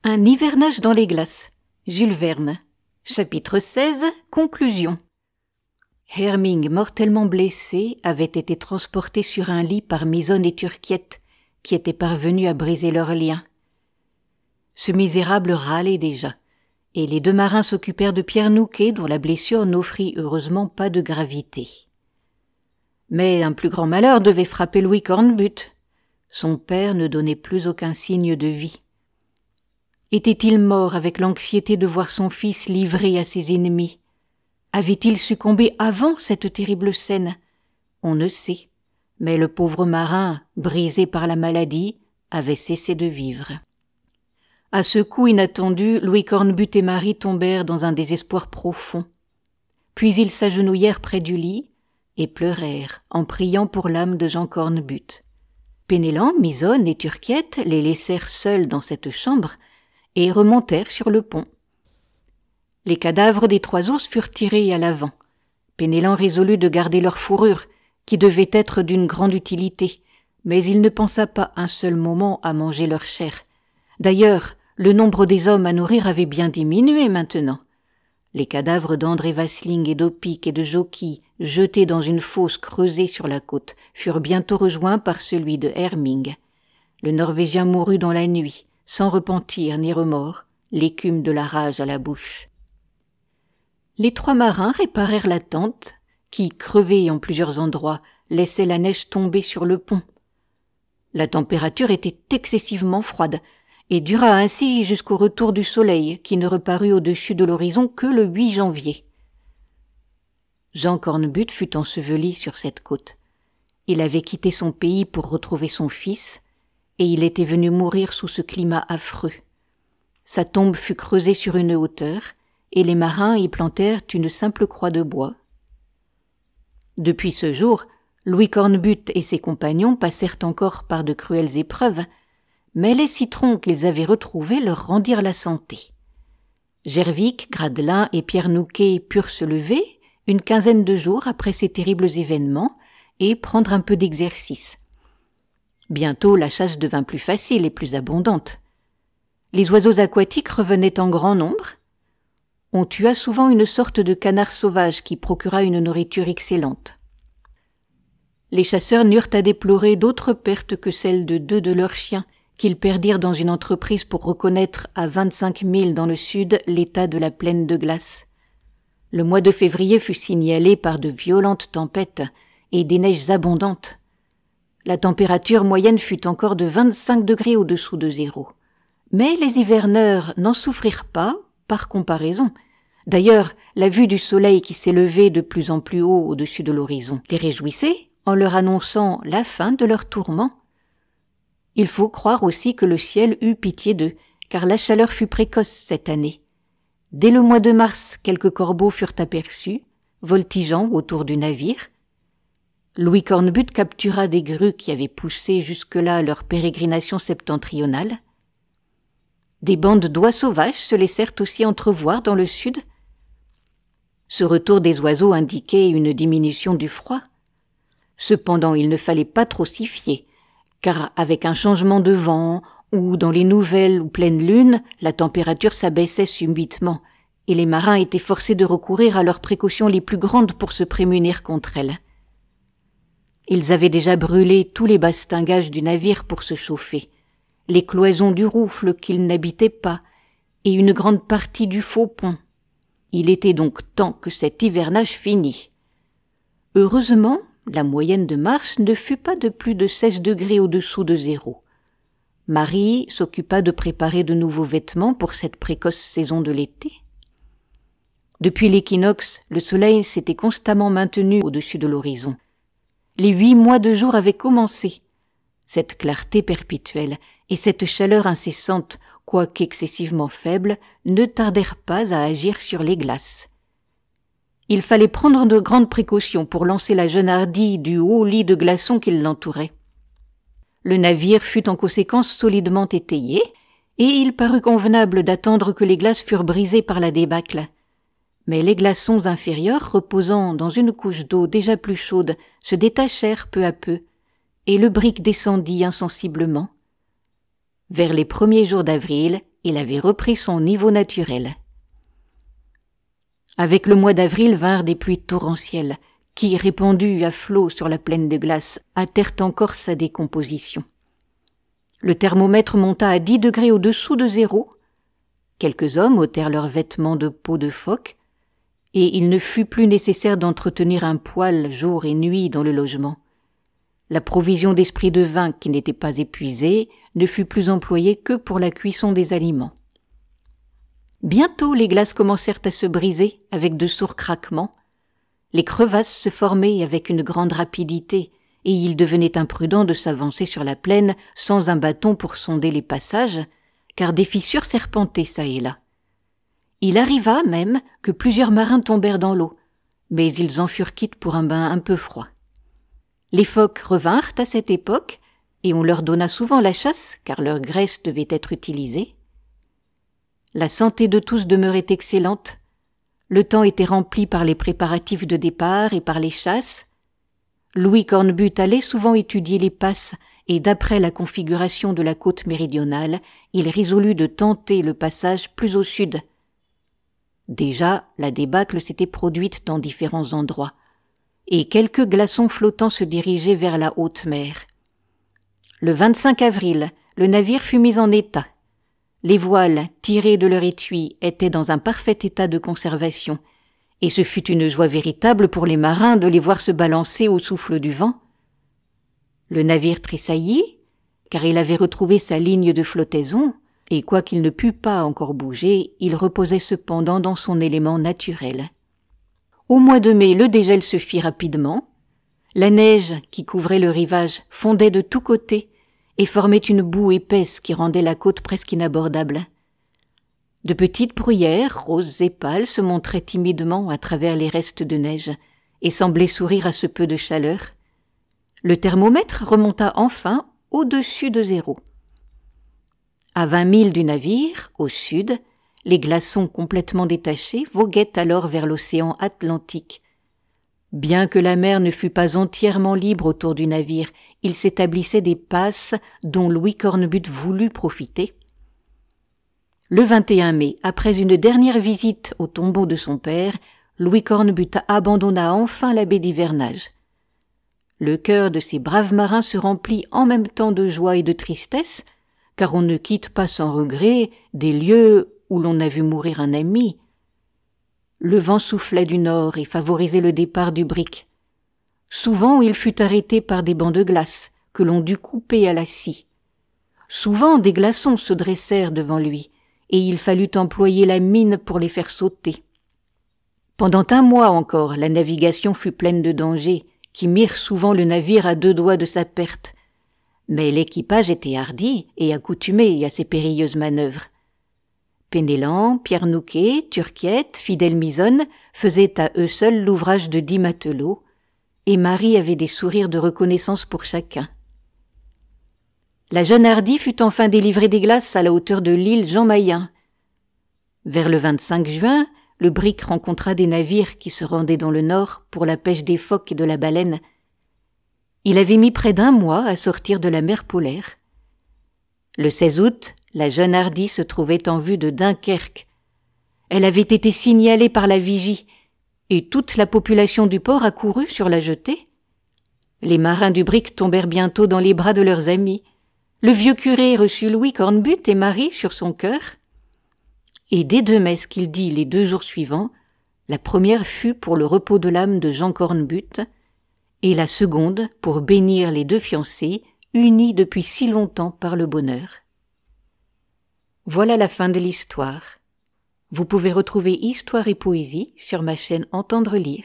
Un hivernage dans les glaces. Jules Verne. Chapitre 16. Conclusion. Herming, mortellement blessé, avait été transporté sur un lit par Misonne et Turquiette, qui étaient parvenus à briser leur lien. Ce misérable râlait déjà, et les deux marins s'occupèrent de Pierre Nouquet, dont la blessure n'offrit heureusement pas de gravité. Mais un plus grand malheur devait frapper Louis Cornbutte. Son père ne donnait plus aucun signe de vie. Était-il mort avec l'anxiété de voir son fils livré à ses ennemis? Avait-il succombé avant cette terrible scène? On ne sait, mais le pauvre marin, brisé par la maladie, avait cessé de vivre. À ce coup inattendu, Louis Cornbutte et Marie tombèrent dans un désespoir profond. Puis ils s'agenouillèrent près du lit et pleurèrent en priant pour l'âme de Jean Cornbutte. Penellan, Misonne et Turquiette les laissèrent seuls dans cette chambre et remontèrent sur le pont. Les cadavres des trois ours furent tirés à l'avant. Penellan résolut de garder leur fourrure, qui devait être d'une grande utilité, mais il ne pensa pas un seul moment à manger leur chair. D'ailleurs, le nombre des hommes à nourrir avait bien diminué maintenant. Les cadavres d'André Vasling et d'Opic et de Jockey, jetés dans une fosse creusée sur la côte, furent bientôt rejoints par celui de Herming. Le Norvégien mourut dans la nuit, sans repentir ni remords, l'écume de la rage à la bouche. Les trois marins réparèrent la tente, qui, crevée en plusieurs endroits, laissait la neige tomber sur le pont. La température était excessivement froide, et dura ainsi jusqu'au retour du soleil, qui ne reparut au-dessus de l'horizon que le 8 janvier. Jean Cornbutte fut enseveli sur cette côte. Il avait quitté son pays pour retrouver son fils, et il était venu mourir sous ce climat affreux. Sa tombe fut creusée sur une hauteur, et les marins y plantèrent une simple croix de bois. Depuis ce jour, Louis Cornbutte et ses compagnons passèrent encore par de cruelles épreuves, mais les citrons qu'ils avaient retrouvés leur rendirent la santé. Gervic, Gradelin et Pierre Nouquet purent se lever, une quinzaine de jours après ces terribles événements, et prendre un peu d'exercice. Bientôt la chasse devint plus facile et plus abondante. Les oiseaux aquatiques revenaient en grand nombre. On tua souvent une sorte de canard sauvage qui procura une nourriture excellente. Les chasseurs n'eurent à déplorer d'autres pertes que celles de 2 de leurs chiens, qu'ils perdirent dans une entreprise pour reconnaître à 25 milles dans le sud l'état de la plaine de glace. Le mois de février fut signalé par de violentes tempêtes et des neiges abondantes. La température moyenne fut encore de 25 degrés au-dessous de zéro. Mais les hiverneurs n'en souffrirent pas, par comparaison. D'ailleurs, la vue du soleil qui s'élevait de plus en plus haut au-dessus de l'horizon les réjouissait en leur annonçant la fin de leur tourment. Il faut croire aussi que le ciel eut pitié d'eux, car la chaleur fut précoce cette année. Dès le mois de mars, quelques corbeaux furent aperçus, voltigeant autour du navire. Louis Cornbutte captura des grues qui avaient poussé jusque-là leur pérégrination septentrionale. Des bandes d'oies sauvages se laissèrent aussi entrevoir dans le sud. Ce retour des oiseaux indiquait une diminution du froid. Cependant, il ne fallait pas trop s'y fier, car avec un changement de vent, ou dans les nouvelles ou pleines lunes, la température s'abaissait subitement, et les marins étaient forcés de recourir à leurs précautions les plus grandes pour se prémunir contre elles. Ils avaient déjà brûlé tous les bastingages du navire pour se chauffer, les cloisons du roufle qu'ils n'habitaient pas, et une grande partie du faux pont. Il était donc temps que cet hivernage finît. Heureusement, la moyenne de mars ne fut pas de plus de 16 degrés au-dessous de zéro. Marie s'occupa de préparer de nouveaux vêtements pour cette précoce saison de l'été. Depuis l'équinoxe, le soleil s'était constamment maintenu au-dessus de l'horizon. Les 8 mois de jour avaient commencé. Cette clarté perpétuelle et cette chaleur incessante, quoique excessivement faible, ne tardèrent pas à agir sur les glaces. Il fallait prendre de grandes précautions pour lancer la jeune Hardy du haut lit de glaçons qui l'entourait. Le navire fut en conséquence solidement étayé, et il parut convenable d'attendre que les glaces furent brisées par la débâcle. Mais les glaçons inférieurs, reposant dans une couche d'eau déjà plus chaude, se détachèrent peu à peu, et le brick descendit insensiblement. Vers les premiers jours d'avril, il avait repris son niveau naturel. Avec le mois d'avril vinrent des pluies torrentielles, qui, répandues à flots sur la plaine de glace, hâtèrent encore sa décomposition. Le thermomètre monta à 10 degrés au-dessous de zéro. Quelques hommes ôtèrent leurs vêtements de peau de phoque, et il ne fut plus nécessaire d'entretenir un poêle jour et nuit dans le logement. La provision d'esprit de vin, qui n'était pas épuisée, ne fut plus employée que pour la cuisson des aliments. Bientôt les glaces commencèrent à se briser avec de sourds craquements. Les crevasses se formaient avec une grande rapidité, et il devenait imprudent de s'avancer sur la plaine sans un bâton pour sonder les passages, car des fissures serpentaient çà et là. Il arriva même que plusieurs marins tombèrent dans l'eau, mais ils en furent quittes pour un bain un peu froid. Les phoques revinrent à cette époque, et on leur donna souvent la chasse, car leur graisse devait être utilisée. La santé de tous demeurait excellente. Le temps était rempli par les préparatifs de départ et par les chasses. Louis Cornbutte allait souvent étudier les passes, et d'après la configuration de la côte méridionale, il résolut de tenter le passage plus au sud. Déjà, la débâcle s'était produite dans différents endroits, et quelques glaçons flottants se dirigeaient vers la haute mer. Le 25 avril, le navire fut mis en état. Les voiles, tirées de leur étui, étaient dans un parfait état de conservation, et ce fut une joie véritable pour les marins de les voir se balancer au souffle du vent. Le navire tressaillit, car il avait retrouvé sa ligne de flottaison, et quoiqu'il ne pût pas encore bouger, il reposait cependant dans son élément naturel. Au mois de mai, le dégel se fit rapidement. La neige qui couvrait le rivage fondait de tous côtés et formait une boue épaisse qui rendait la côte presque inabordable. De petites bruyères, roses et pâles, se montraient timidement à travers les restes de neige et semblaient sourire à ce peu de chaleur. Le thermomètre remonta enfin au-dessus de zéro. À 20 milles du navire, au sud, les glaçons complètement détachés voguaient alors vers l'océan Atlantique. Bien que la mer ne fût pas entièrement libre autour du navire, il s'établissait des passes dont Louis Cornbutte voulut profiter. Le 21 mai, après une dernière visite au tombeau de son père, Louis Cornbutte abandonna enfin la baie d'hivernage. Le cœur de ces braves marins se remplit en même temps de joie et de tristesse, car on ne quitte pas sans regret des lieux où l'on a vu mourir un ami. Le vent soufflait du nord et favorisait le départ du brick. Souvent il fut arrêté par des bancs de glace que l'on dut couper à la scie. Souvent des glaçons se dressèrent devant lui, et il fallut employer la mine pour les faire sauter. Pendant un mois encore, la navigation fut pleine de dangers, qui mirent souvent le navire à 2 doigts de sa perte. Mais l'équipage était hardi et accoutumé à ces périlleuses manœuvres. Penellan, Pierre Nouquet, Turquiette, Fidèle Misonne faisaient à eux seuls l'ouvrage de 10 matelots, et Marie avait des sourires de reconnaissance pour chacun. La jeune Hardy fut enfin délivrée des glaces à la hauteur de l'île Jean Mayen. Vers le 25 juin, le brick rencontra des navires qui se rendaient dans le nord pour la pêche des phoques et de la baleine. Il avait mis près d'1 mois à sortir de la mer polaire. Le 16 août, la jeune Hardy se trouvait en vue de Dunkerque. Elle avait été signalée par la vigie, et toute la population du port accourut sur la jetée. Les marins du brick tombèrent bientôt dans les bras de leurs amis. Le vieux curé reçut Louis Cornbutte et Marie sur son cœur. Et des 2 messes qu'il dit les 2 jours suivants, la première fut pour le repos de l'âme de Jean Cornbutte, et la seconde pour bénir les 2 fiancés, unis depuis si longtemps par le bonheur. Voilà la fin de l'histoire. Vous pouvez retrouver Histoire et Poésie sur ma chaîne Entendre lire.